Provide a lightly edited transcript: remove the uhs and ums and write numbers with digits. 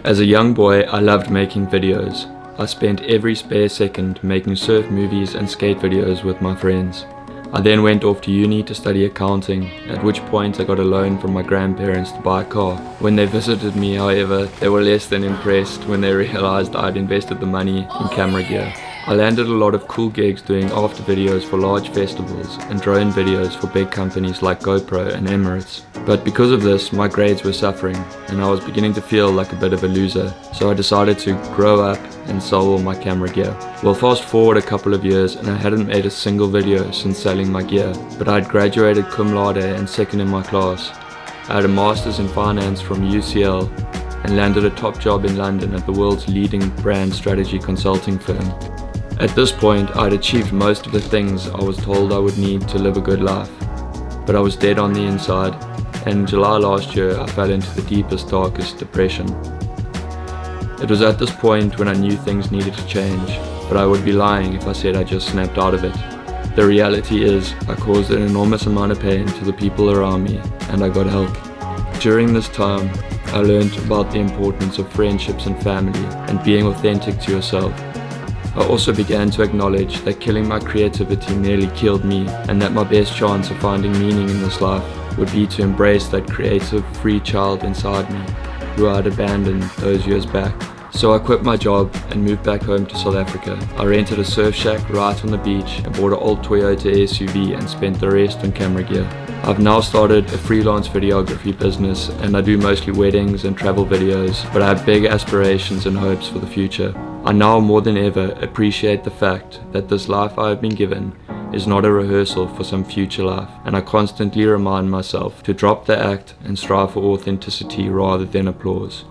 As a young boy, I loved making videos. I spent every spare second making surf movies and skate videos with my friends. I then went off to uni to study accounting, at which point I got a loan from my grandparents to buy a car. When they visited me, however, they were less than impressed when they realized I'd invested the money in camera gear. I landed a lot of cool gigs doing after videos for large festivals and drone videos for big companies like GoPro and Emirates. But because of this, my grades were suffering and I was beginning to feel like a bit of a loser, so I decided to grow up and sell all my camera gear. Well, fast forward a couple of years and I hadn't made a single video since selling my gear, but I'd graduated cum laude and second in my class. I had a master's in finance from UCL and landed a top job in London at the world's leading brand strategy consulting firm. At this point, I'd achieved most of the things I was told I would need to live a good life, but I was dead on the inside, and in July last year I fell into the deepest, darkest depression. It was at this point when I knew things needed to change, but I would be lying if I said I just snapped out of it. The reality is, I caused an enormous amount of pain to the people around me, and I got help. During this time, I learned about the importance of friendships and family, and being authentic to yourself. I also began to acknowledge that killing my creativity nearly killed me, and that my best chance of finding meaning in this life would be to embrace that creative, free child inside me, who I had abandoned those years back. So I quit my job and moved back home to South Africa. I rented a surf shack right on the beach and bought an old Toyota SUV and spent the rest on camera gear. I've now started a freelance videography business and I do mostly weddings and travel videos, but I have big aspirations and hopes for the future. I now more than ever appreciate the fact that this life I have been given is not a rehearsal for some future life, and I constantly remind myself to drop the act and strive for authenticity rather than applause.